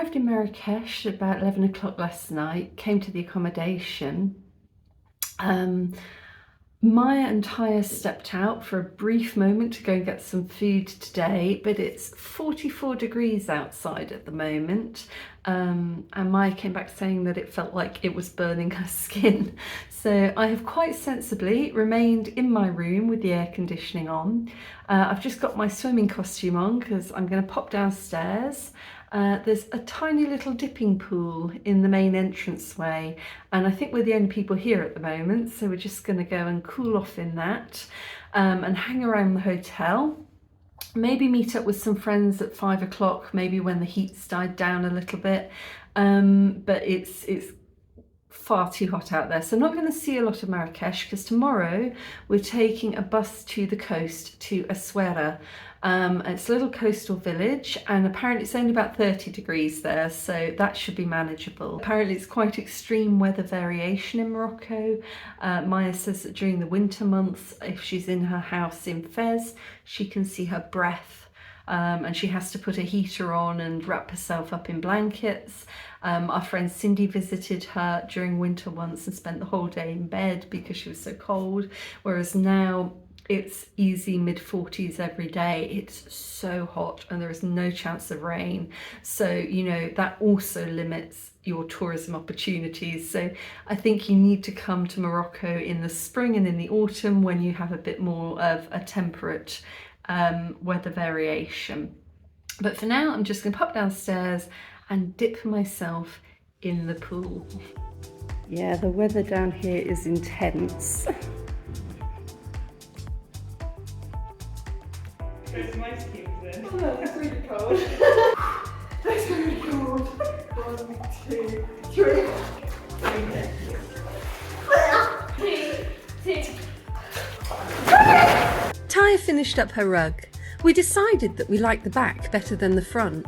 arrived in Marrakesh at about 11 o'clock last night, came to the accommodation. Maya and Taya stepped out for a brief moment to go and get some food today, but it's 44 degrees outside at the moment. And Maya came back saying that it felt like it was burning her skin. So I have quite sensibly remained in my room with the air conditioning on. I've just got my swimming costume on because I'm going to pop downstairs. There's a tiny little dipping pool in the main entranceway, and I think we're the only people here at the moment, so we're just going to go and cool off in that and hang around the hotel. Maybe meet up with some friends at 5 o'clock, maybe when the heat's died down a little bit, but it's far too hot out there, so I'm not going to see a lot of Marrakesh because tomorrow we're taking a bus to the coast to Essaouira. It's a little coastal village, and apparently it's only about 30 degrees there, so that should be manageable. Apparently it's quite extreme weather variation in Morocco. Maya says that during the winter months, if she's in her house in Fez, she can see her breath. And she has to put a heater on and wrap herself up in blankets. Our friend Cindy visited her during winter once and spent the whole day in bed because she was so cold, whereas now it's easy mid-40s every day. It's so hot and there is no chance of rain. So, you know, that also limits your tourism opportunities. So I think you need to come to Morocco in the spring and in the autumn when you have a bit more of a temperate weather variation. But for now, I'm just going to pop downstairs and dip myself in the pool. Yeah, the weather down here is intense. There's my skin then. Oh no, it's really cold. That's really cold. 1, 2, 3. Taya finished up her rug. We decided that we liked the back better than the front.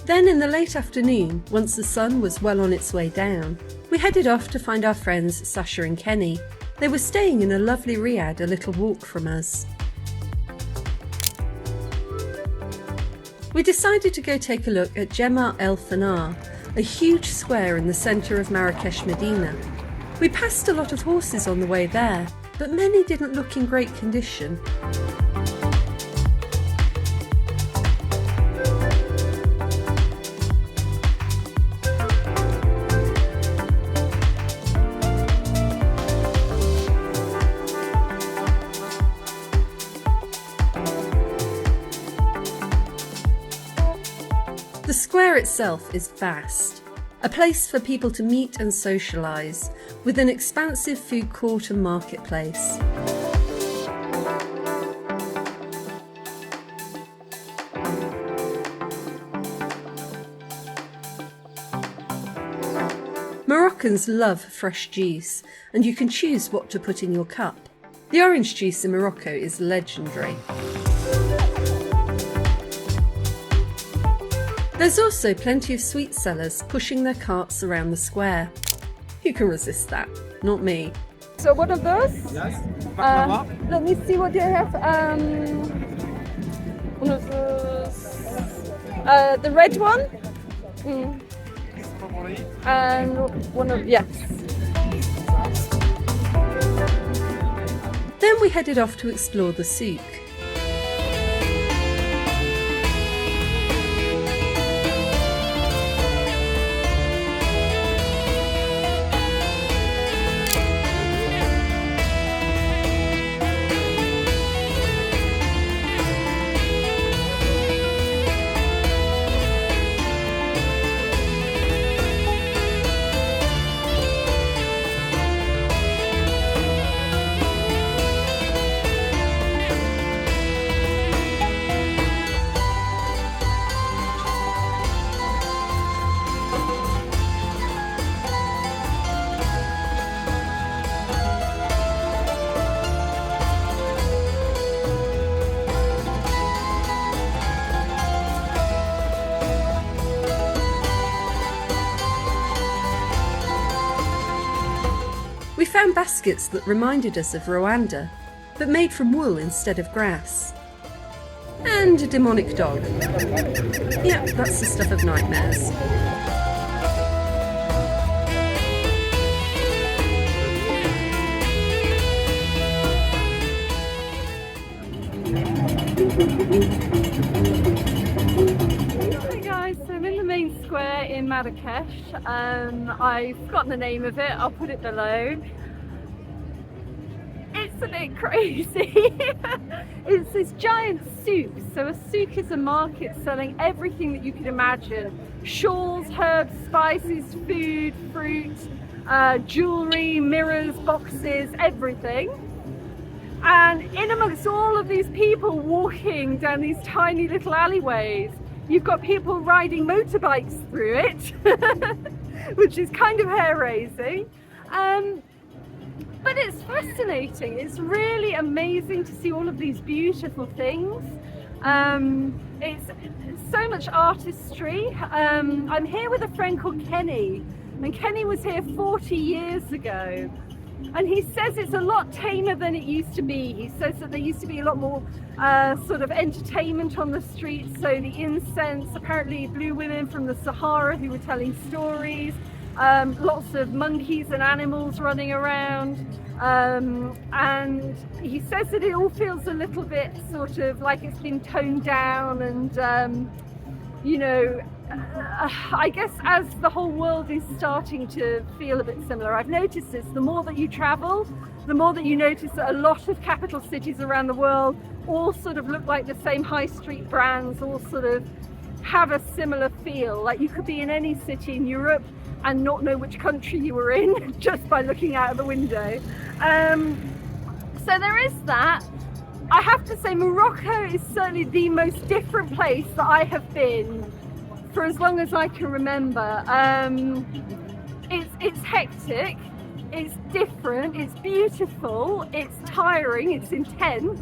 Then in the late afternoon, once the sun was well on its way down, we headed off to find our friends Sasha and Kenny. They were staying in a lovely riad a little walk from us. We decided to go take a look at Jemaa El Fnar, a huge square in the centre of Marrakesh Medina. We passed a lot of horses on the way there, but many didn't look in great condition. The square itself is vast, a place for people to meet and socialise, with an expansive food court and marketplace. Moroccans love fresh juice, and you can choose what to put in your cup. The orange juice in Morocco is legendary. There's also plenty of sweet sellers pushing their carts around the square. Who can resist that? Not me. So one of those? Yes. Let me see what you have. One of those. The red one. And one of, yes. Then we headed off to explore the souk. We found baskets that reminded us of Rwanda, but made from wool instead of grass. And a demonic dog. Yeah, that's the stuff of nightmares. Hey guys, so I'm in the main square in Marrakesh. I've forgotten the name of it, I'll put it below. It's a bit crazy. It's this giant souk. So a souk is a market selling everything that you could imagine. Shawls, herbs, spices, food, fruit, jewellery, mirrors, boxes, everything. And in amongst all of these people walking down these tiny little alleyways, you've got people riding motorbikes through it, which is kind of hair-raising. But it's fascinating. It's really amazing to see all of these beautiful things. It's so much artistry. I'm here with a friend called Kenny, and Kenny was here 40 years ago. And he says it's a lot tamer than it used to be. He says that there used to be a lot more sort of entertainment on the streets. So the incense, apparently blue women from the Sahara who were telling stories, lots of monkeys and animals running around. And he says that it all feels a little bit sort of like it's been toned down and, you know, I guess as the whole world is starting to feel a bit similar, I've noticed this, the more that you travel, the more that you notice that a lot of capital cities around the world all sort of look like the same high street brands, all sort of have a similar feel. Like you could be in any city in Europe and not know which country you were in just by looking out of the window. So there is that. I have to say Morocco is certainly the most different place that I have been for as long as I can remember. It's hectic, it's different, it's beautiful, it's tiring, it's intense.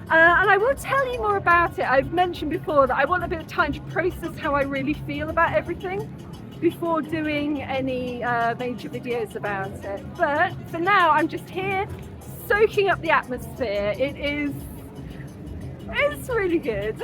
And I will tell you more about it. I've mentioned before that I want a bit of time to process how I really feel about everything before doing any major videos about it. But for now, I'm just here soaking up the atmosphere. It's really good.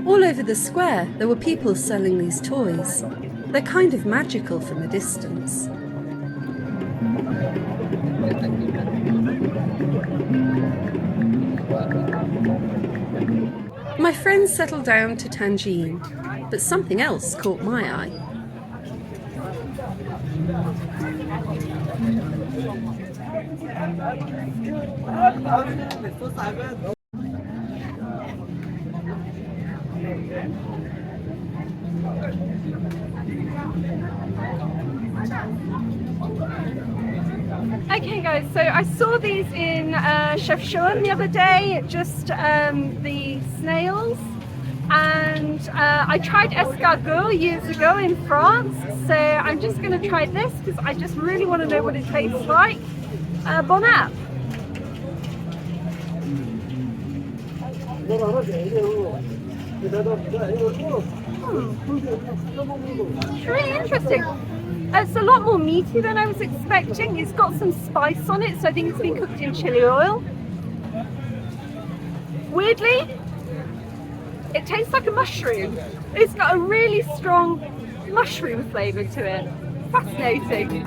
All over the square, there were people selling these toys. They're kind of magical from a distance. My friends settled down to Tangine, but something else caught my eye. Okay guys, so I saw these in Chefchaouen the other day, just the snails, and I tried escargot years ago in France, so I'm just going to try this because I just really want to know what it tastes like. Bon app! It's really interesting. It's a lot more meaty than I was expecting. It's got some spice on it, so I think it's been cooked in chili oil. Weirdly, it tastes like a mushroom. It's got a really strong mushroom flavour to it. Fascinating.